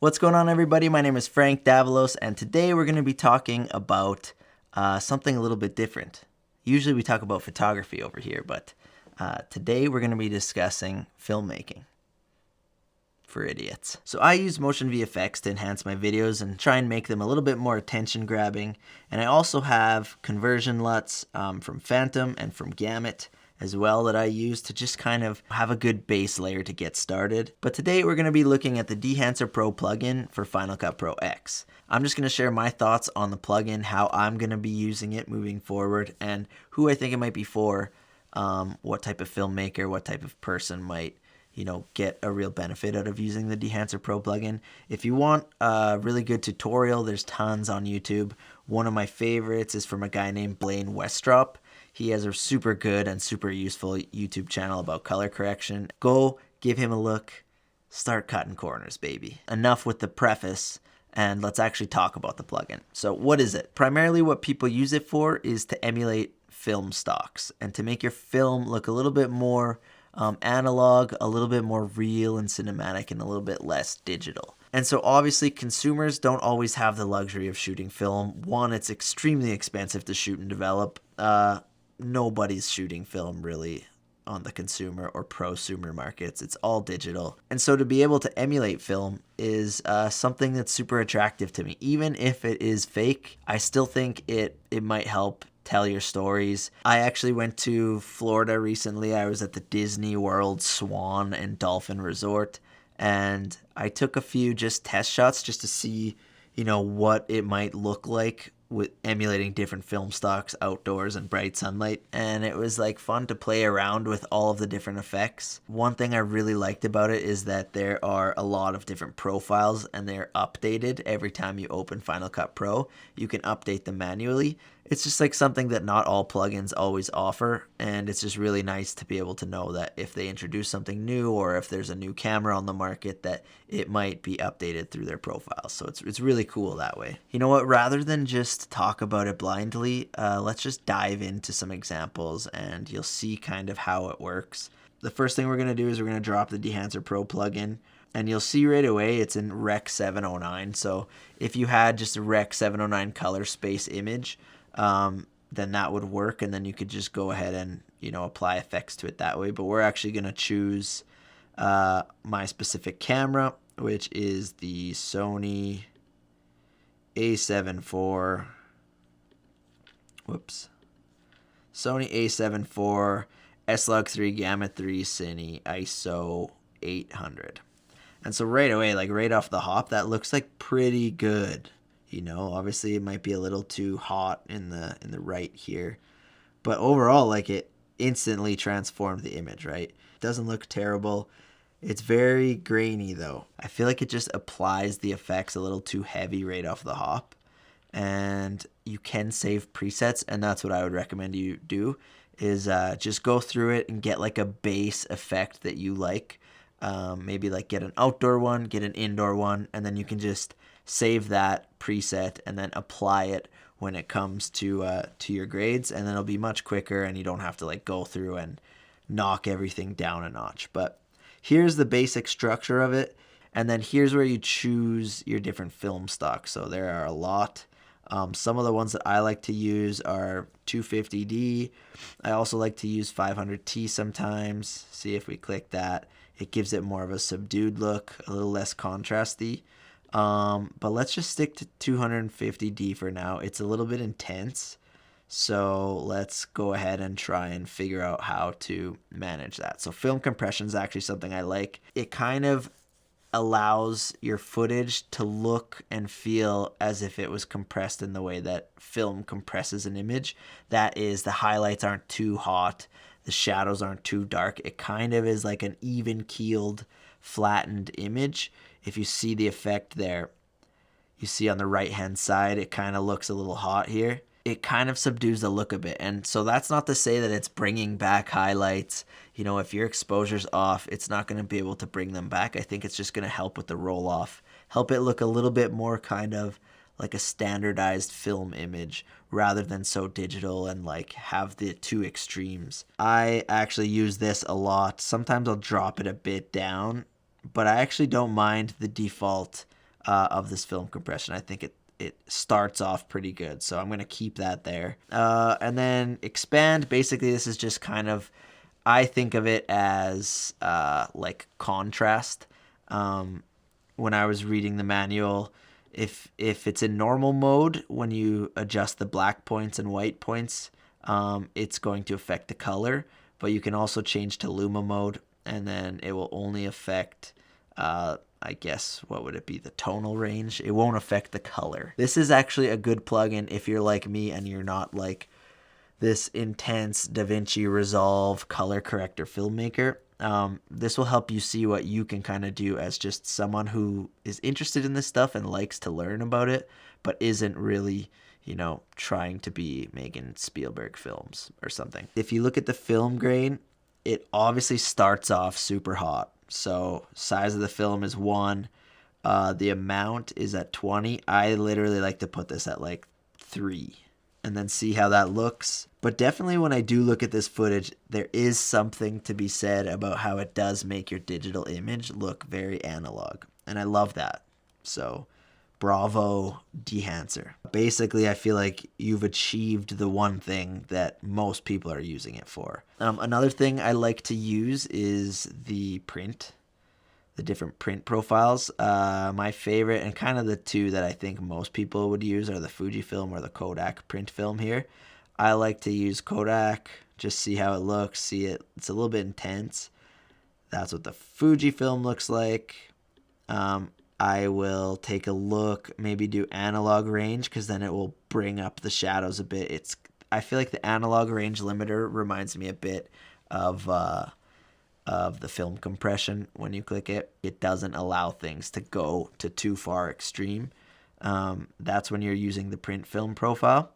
What's going on, everybody? My name is Frank Davalos, and today we're going to be talking about something a little bit different. Usually we talk about photography over here, but today we're going to be discussing filmmaking for idiots. So I use motion VFX to enhance my videos and try and make them a little bit more attention grabbing, and I also have conversion LUTs from Phantom and from Gamut as well that I use to just kind of have a good base layer to get started. But today we're going to be looking at the Dehancer Pro plugin for Final Cut Pro X. I'm just going to share my thoughts on the plugin, how I'm going to be using it moving forward, and who I think it might be for, what type of filmmaker, what type of person might get a real benefit out of using the Dehancer Pro plugin. If you want a really good tutorial, there's tons on YouTube. One of my favorites is from a guy named Blaine Westrop. He has a super good and super useful YouTube channel about color correction. Go give him a look. Start cutting corners, baby. Enough with the preface, and let's actually talk about the plugin. So what is it? Primarily what people use it for is to emulate film stocks and to make your film look a little bit more analog, a little bit more real and cinematic, and a little bit less digital. And so obviously consumers don't always have the luxury of shooting film. One, it's extremely expensive to shoot and develop. Nobody's shooting film really on the consumer or prosumer markets. It's all digital. And so to be able to emulate film is something that's super attractive to me. Even if it is fake, I still think it might help tell your stories. I actually went to Florida recently. I was at the Disney World Swan and Dolphin Resort, and I took a few just test shots just to see, what it might look like with emulating different film stocks outdoors in bright sunlight, and it was like fun to play around with all of the different effects. One thing I really liked about it is that there are a lot of different profiles and they're updated every time you open Final Cut Pro. You can update them manually. It's just like something that not all plugins always offer, and it's just really nice to be able to know that if they introduce something new or if there's a new camera on the market, that it might be updated through their profiles. So it's really cool that way. You know what? Rather than just talk about it blindly, let's just dive into some examples and you'll see kind of how it works. The first thing we're going to do is we're going to drop the Dehancer Pro plugin. And you'll see right away it's in Rec 709. So if you had just a Rec 709 color space image, then that would work, and then you could just go ahead and apply effects to it that way. But we're actually going to choose my specific camera, which is the Sony A7 IV. Sony A7 IV S-Log3 Gamma 3 Cine ISO 800. And so right away, like right off the hop, that looks like pretty good. Obviously it might be a little too hot in the right here, but overall, like, it instantly transformed the image, right? It doesn't look terrible. It's very grainy though. I feel like it just applies the effects a little too heavy right off the hop, and you can save presets, and that's what I would recommend you do, is just go through it and get like a base effect that you like. Maybe like get an outdoor one, get an indoor one, and then you can just save that preset and then apply it when it comes to your grades, and then it'll be much quicker and you don't have to like go through and knock everything down a notch. But here's the basic structure of it, and then here's where you choose your different film stocks. So there are a lot. Some of the ones that I like to use are 250D. I also like to use 500T sometimes. See, if we click that, it gives it more of a subdued look, a little less contrasty. But let's just stick to 250D for now. It's a little bit intense, so let's go ahead and try and figure out how to manage that. So film compression is actually something I like. It kind of allows your footage to look and feel as if it was compressed in the way that film compresses an image. That is, the highlights aren't too hot, the shadows aren't too dark. It kind of is like an even keeled, flattened image. If you see the effect there, you see on the right hand side, it kind of looks a little hot here. It kind of subdues the look a bit. And so that's not to say that it's bringing back highlights. If your exposure's off, it's not going to be able to bring them back. I think it's just going to help with the roll off, help it look a little bit more kind of like a standardized film image rather than so digital and like have the two extremes. I actually use this a lot. Sometimes I'll drop it a bit down, but I actually don't mind the default of this film compression. I think it starts off pretty good, so I'm going to keep that there. And then expand, basically this is just kind of, I think of it as like contrast. When I was reading the manual, if it's in normal mode, when you adjust the black points and white points, it's going to affect the color, but you can also change to Luma mode, and then it will only affect I guess, what would it be, the tonal range. It won't affect the color. This is actually a good plugin if you're like me and you're not like this intense DaVinci Resolve color corrector filmmaker. This will help you see what you can kind of do as just someone who is interested in this stuff and likes to learn about it, but isn't really, you know, trying to be making Spielberg films or something. If you look at the film grain, it obviously starts off super hot. So size of the film is 1. The amount is at 20. I literally like to put this at like 3 and then see how that looks. But definitely when I do look at this footage, there is something to be said about how it does make your digital image look very analog. And I love that. So bravo, Dehancer. Basically, I feel like you've achieved the one thing that most people are using it for. Another thing I like to use is the different print profiles. My favorite, and kind of the two that I think most people would use, are the Fujifilm or the Kodak print film here. I like to use Kodak, just see how it looks, see it. It's a little bit intense. That's what the Fujifilm looks like. I will take a look, maybe do analog range, because then it will bring up the shadows a bit. I feel like the analog range limiter reminds me a bit of the film compression. When you click it, it doesn't allow things to go to too far extreme. That's when you're using the print film profile.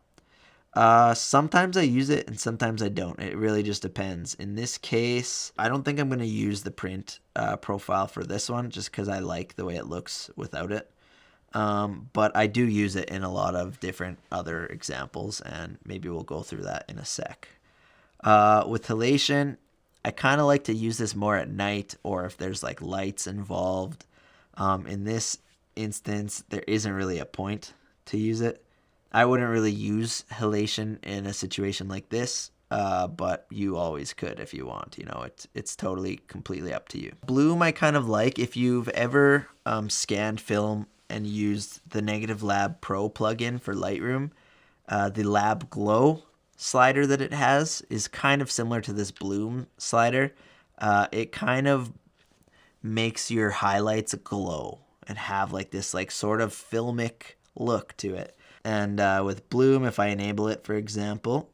Sometimes I use it and sometimes I don't. It really just depends. In this case, I don't think I'm going to use the print profile for this one just because I like the way it looks without it. But I do use it in a lot of different other examples, and maybe we'll go through that in a sec. With halation, I kind of like to use this more at night or if there's like lights involved. In this instance, there isn't really a point to use it. I wouldn't really use halation in a situation like this, but you always could if you want. You know, it's totally, completely up to you. Bloom I kind of like. If you've ever scanned film and used the Negative Lab Pro plugin for Lightroom, the Lab Glow slider that it has is kind of similar to this Bloom slider. It kind of makes your highlights glow and have like this like sort of filmic look to it. And with Bloom, if I enable it, for example,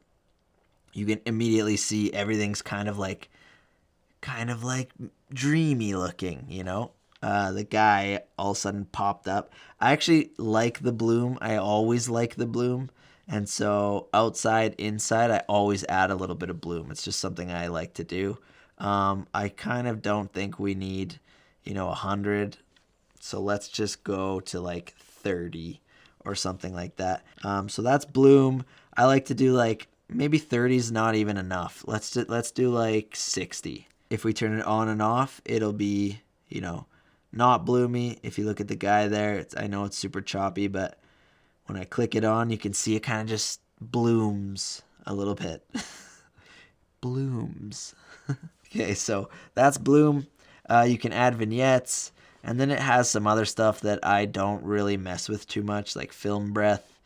you can immediately see everything's kind of like dreamy looking, you know? The guy all of a sudden popped up. I actually like the Bloom. I always like the Bloom. And so outside, inside, I always add a little bit of Bloom. It's just something I like to do. I kind of don't think we need, 100. So let's just go to like 30 or something like that. So that's Bloom. I like to do like maybe 30 is not even enough. Let's do like 60. If we turn it on and off, it'll be, not bloomy. If you look at the guy there, I know it's super choppy, but when I click it on, you can see it kind of just blooms a little bit. Blooms. Okay, so that's Bloom. You can add vignettes. And then it has some other stuff that I don't really mess with too much, like film breath,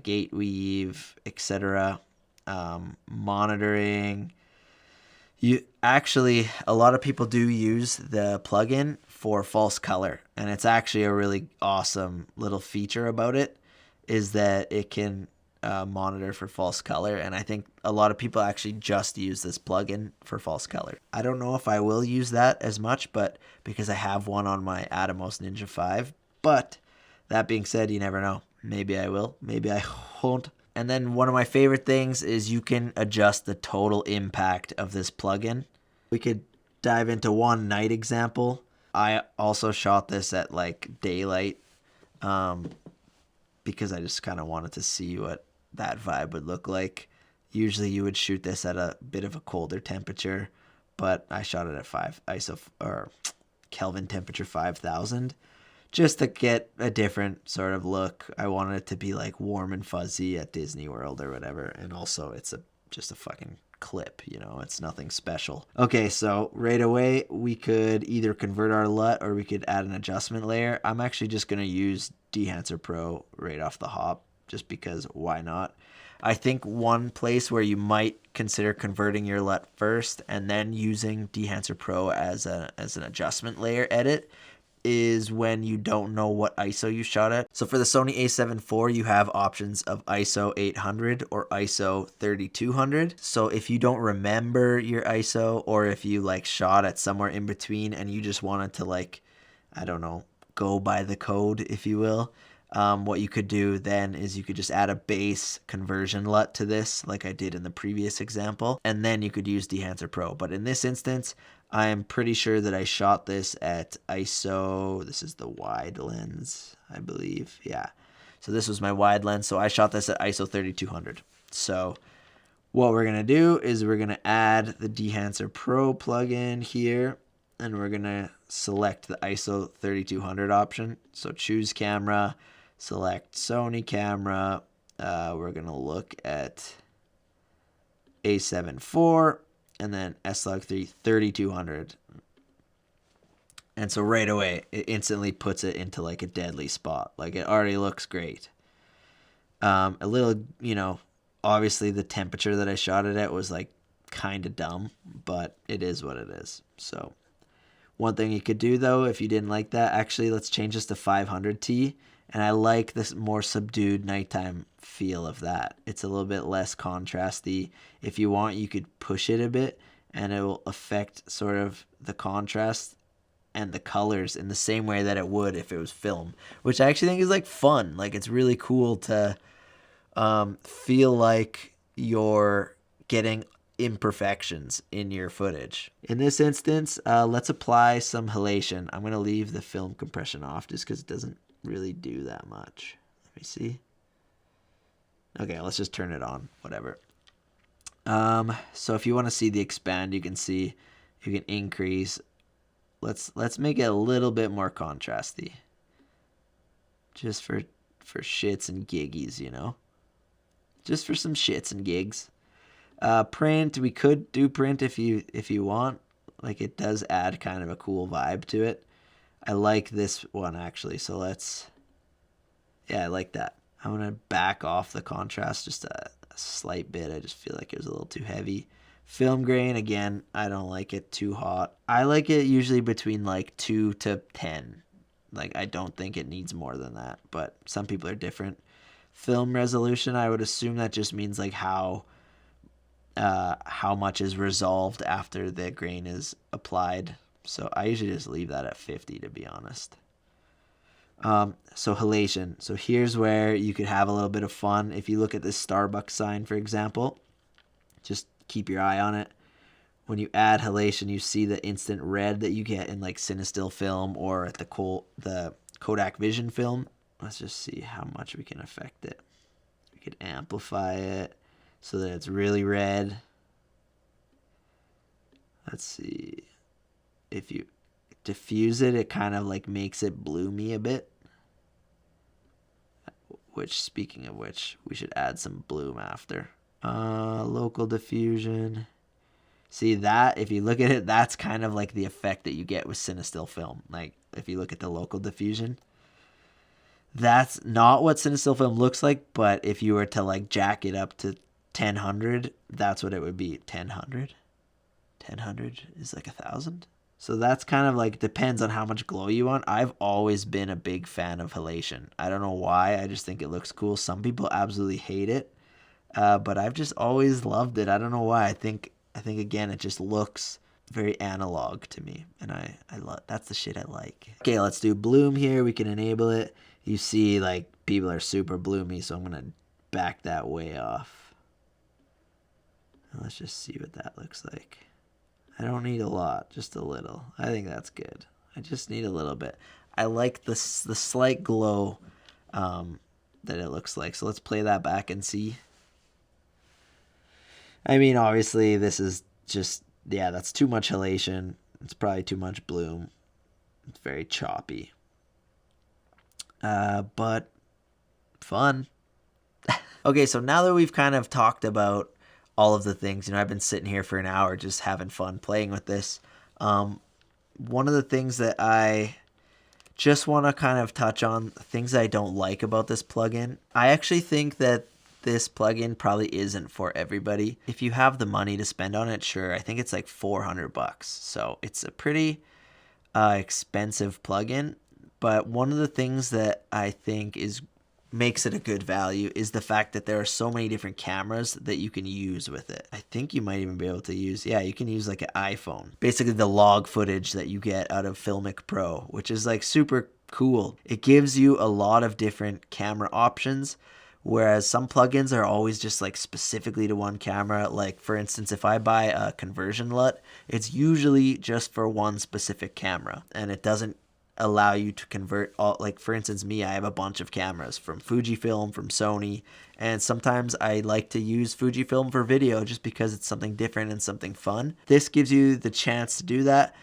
gate weave, etc. Monitoring. A lot of people do use the plugin for false color, and it's actually a really awesome little feature about it, is that it can monitor for false color, and I think a lot of people actually just use this plugin for false color. I don't know if I will use that as much, but because I have one on my Atomos Ninja 5, but that being said, you never know. Maybe I will, maybe I won't. And then one of my favorite things is you can adjust the total impact of this plugin. We could dive into one night example. I also shot this at like daylight because I just kind of wanted to see what that vibe would look like. Usually you would shoot this at a bit of a colder temperature, but I shot it at Kelvin temperature 5000 just to get a different sort of look. I wanted it to be like warm and fuzzy at Disney World or whatever. And also it's just a fucking clip, you know, it's nothing special. Okay, so right away we could either convert our LUT or we could add an adjustment layer. I'm actually just going to use Dehancer Pro right off the hop just because why not? I think one place where you might consider converting your LUT first and then using Dehancer Pro as an adjustment layer edit is when you don't know what ISO you shot at. So for the Sony a7 IV, you have options of ISO 800 or ISO 3200. So if you don't remember your ISO, or if you like shot at somewhere in between and you just wanted to like, I don't know, go by the code, if you will, what you could do then is you could just add a base conversion LUT to this like I did in the previous example, and then you could use Dehancer Pro. But in this instance, I'm pretty sure that I shot this at ISO, this is the wide lens, I believe. Yeah. So this was my wide lens. So I shot this at ISO 3200. So what we're going to do is we're going to add the Dehancer Pro plugin here, and we're going to select the ISO 3200 option. So choose camera, select Sony camera. We're going to look at a7 IV. And then S-Log3 3200. And so right away, it instantly puts it into like a deadly spot. Like it already looks great. A little, you know, obviously the temperature that I shot it at was like kind of dumb, but it is what it is. So one thing you could do though, if you didn't like that, actually let's change this to 500T. And I like this more subdued nighttime feel of that. It's a little bit less contrasty. If you want, you could push it a bit and it will affect sort of the contrast and the colors in the same way that it would if it was film, which I actually think is like fun. Like it's really cool to feel like you're getting imperfections in your footage. In this instance, let's apply some halation. I'm going to leave the film compression off just because it doesn't really do that much. Let me see. Okay, let's just turn it on, whatever. So if you want to see the expand, you can see you can increase. Let's make it a little bit more contrasty. Just for shits and giggies, you know. Just for some shits and gigs. Print, we could do print if you want. Like it does add kind of a cool vibe to it. I like this one actually, so yeah, I like that. I'm going to back off the contrast just a slight bit. I just feel like it was a little too heavy. Film grain, again, I don't like it too hot. I like it usually between like 2 to 10. Like I don't think it needs more than that, but some people are different. Film resolution, I would assume that just means like how much is resolved after the grain is applied. So I usually just leave that at 50 to be honest. So halation. So here's where you could have a little bit of fun. If you look at this Starbucks sign, for example, just keep your eye on it. When you add halation, you see the instant red that you get in like Cinestill film or at the Kodak Vision film. Let's just see how much we can affect it. We could amplify it so that it's really red. Let's see. If you diffuse it, it kind of like makes it bloomy a bit. Which, speaking of which, we should add some bloom after. Local diffusion. See that? If you look at it, that's kind of like the effect that you get with Cinestill film. Like, if you look at the local diffusion. That's not what Cinestill film looks like, but if you were to like jack it up to 1000, that's what it would be. 1000? 1000 is like 1000? So that's kind of like, depends on how much glow you want. I've always been a big fan of halation. I don't know why. I just think it looks cool. Some people absolutely hate it. But I've just always loved it. I don't know why. I think again, it just looks very analog to me. And I love, that's the shit I like. Okay, let's do bloom here. We can enable it. You see like people are super bloomy. So I'm going to back that way off. And let's just see what that looks like. I don't need a lot, just a little. I think that's good. I just need a little bit. I like the slight glow that it looks like. So let's play that back and see. I mean, obviously, this is just, yeah, that's too much halation. It's probably too much bloom. It's very choppy. but fun. Okay, so now that we've kind of talked about all of the things, I've been sitting here for an hour just having fun playing with this. One of the things that I just want to kind of touch on, things I don't like about this plugin. I actually think that this plugin probably isn't for everybody. If you have the money to spend on it, sure. I think it's like $400. So it's a pretty expensive plugin. But one of the things that I think makes it a good value is the fact that there are so many different cameras that you can use with it. I think you might even be able to use, you can use like an iPhone. Basically the log footage that you get out of Filmic Pro, which is like super cool. It gives you a lot of different camera options, whereas some plugins are always just like specifically to one camera. Like for instance, if I buy a conversion LUT, it's usually just for one specific camera, and it doesn't allow you to convert all. Like for instance, me, I have a bunch of cameras from Fujifilm, from Sony, and sometimes I like to use Fujifilm for video just because it's something different and something fun. This gives you the chance to do that.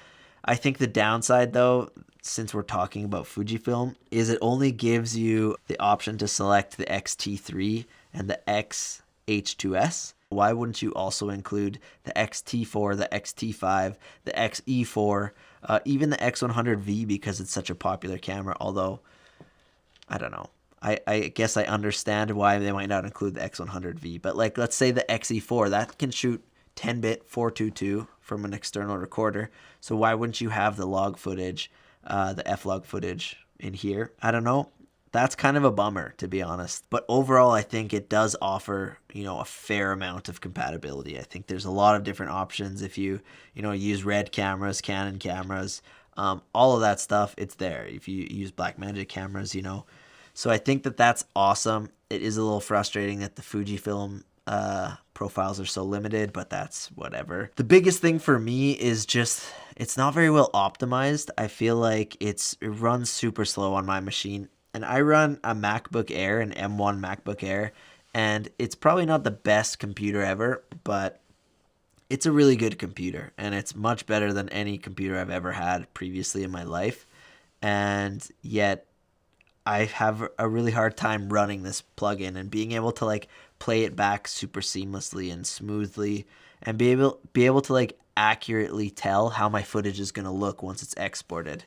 I think the downside though, since we're talking about Fujifilm, is it only gives you the option to select the X-T3 and the X-H2S. Why wouldn't you also include the X-T4, the X-T5, the X-E4, even the X100V, because it's such a popular camera? Although, I don't know. I guess I understand why they might not include the X100V. But like, let's say the XE4, that can shoot 10-bit 422 from an external recorder. So why wouldn't you have the log footage, the F-log footage in here? I don't know. That's kind of a bummer, to be honest. But overall, I think it does offer, a fair amount of compatibility. I think there's a lot of different options. If you, use Red cameras, Canon cameras, all of that stuff, it's there. If you use Blackmagic cameras, So I think that that's awesome. It is a little frustrating that the Fujifilm profiles are so limited, but that's whatever. The biggest thing for me is just it's not very well optimized. I feel like it runs super slow on my machine. And I run a MacBook Air, an M1 MacBook Air, and it's probably not the best computer ever, but it's a really good computer, and it's much better than any computer I've ever had previously in my life. And yet I have a really hard time running this plugin and being able to like play it back super seamlessly and smoothly, and be able to like accurately tell how my footage is going to look once it's exported.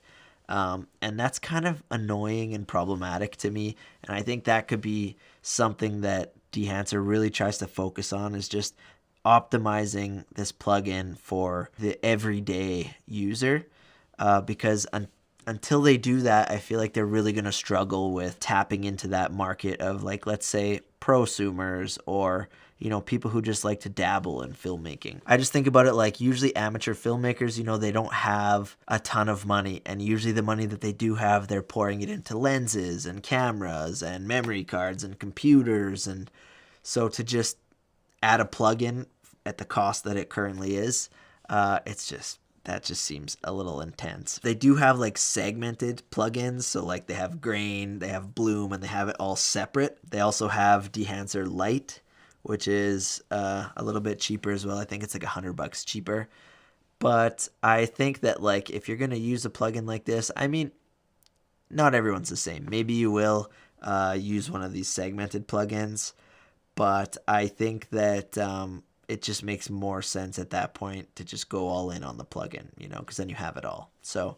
And that's kind of annoying and problematic to me. And I think that could be something that Dehancer really tries to focus on, is just optimizing this plugin for the everyday user. Because until they do that, I feel like they're really going to struggle with tapping into that market of, like, let's say prosumers or people who just like to dabble in filmmaking. I just think about it like usually amateur filmmakers, they don't have a ton of money, and usually the money that they do have, they're pouring it into lenses and cameras and memory cards and computers. And so to just add a plugin at the cost that it currently is, that just seems a little intense. They do have like segmented plugins, so like they have grain, they have bloom, and they have it all separate. They also have Dehancer Light, which is a little bit cheaper as well. I think it's like $100 cheaper. But I think that like if you're gonna use a plugin like this, I mean, not everyone's the same. Maybe you will use one of these segmented plugins, but I think that it just makes more sense at that point to just go all in on the plugin, because then you have it all. So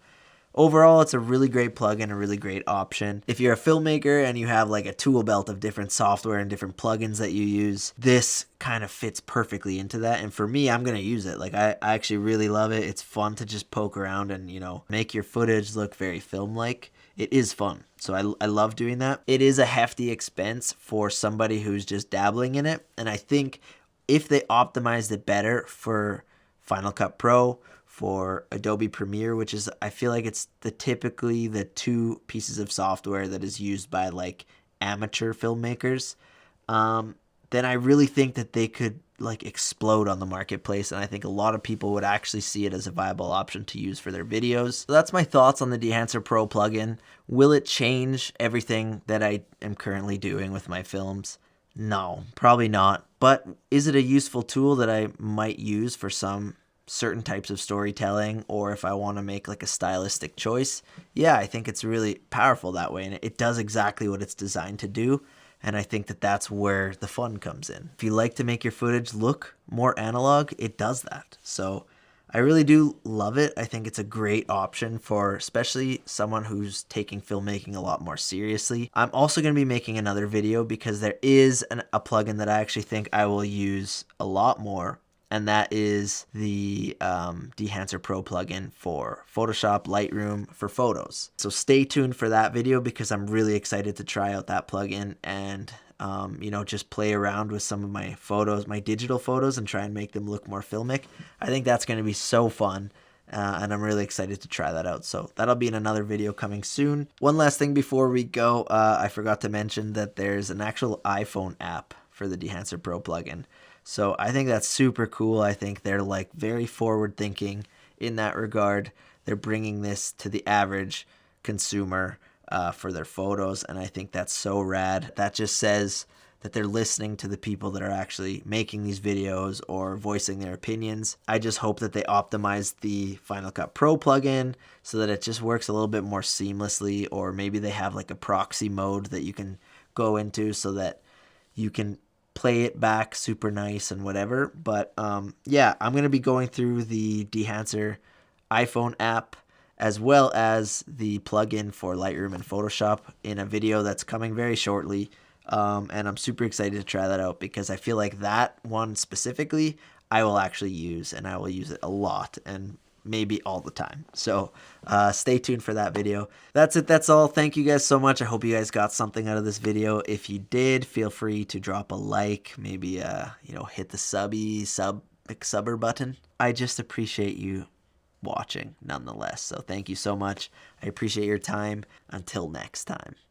overall, it's a really great plugin, a really great option. If you're a filmmaker and you have like a tool belt of different software and different plugins that you use, this kind of fits perfectly into that. And for me, I'm going to use it. Like I actually really love it. It's fun to just poke around and, make your footage look very film-like. It is fun. So I love doing that. It is a hefty expense for somebody who's just dabbling in it. And I think if they optimized it better for Final Cut Pro, for Adobe Premiere, which is, I feel like it's typically the two pieces of software that is used by like amateur filmmakers, then I really think that they could like explode on the marketplace. And I think a lot of people would actually see it as a viable option to use for their videos. So that's my thoughts on the Dehancer Pro plugin. Will it change everything that I am currently doing with my films? No, probably not. But is it a useful tool that I might use for some certain types of storytelling, or if I want to make like a stylistic choice, yeah, I think it's really powerful that way. And it does exactly what it's designed to do. And I think that that's where the fun comes in. If you like to make your footage look more analog, it does that. So I really do love it. I think it's a great option for especially someone who's taking filmmaking a lot more seriously. I'm also going to be making another video because there is a plugin that I actually think I will use a lot more, and that is the Dehancer Pro plugin for Photoshop, Lightroom for photos. So stay tuned for that video because I'm really excited to try out that plugin and you know, just play around with some of my photos, my digital photos, and try and make them look more filmic. I think that's going to be so fun. And I'm really excited to try that out. So that'll be in another video coming soon. One last thing before we go, I forgot to mention that there's an actual iPhone app for the Dehancer Pro plugin. So I think that's super cool. I think they're like very forward thinking in that regard. They're bringing this to the average consumer for their photos, and I think that's so rad. That just says that they're listening to the people that are actually making these videos or voicing their opinions. I just hope that they optimize the Final Cut Pro plugin so that it just works a little bit more seamlessly, or maybe they have like a proxy mode that you can go into so that you can play it back super nice and whatever. But yeah, I'm going to be going through the Dehancer iPhone app as well as the plugin for Lightroom and Photoshop in a video that's coming very shortly. And I'm super excited to try that out because I feel like that one specifically I will actually use, and I will use it a lot and maybe all the time. So stay tuned for that video. That's it. That's all. Thank you guys so much. I hope you guys got something out of this video. If you did, feel free to drop a like, maybe you know, hit the subber button. I just appreciate you watching nonetheless. So thank you so much. I appreciate your time. Until next time.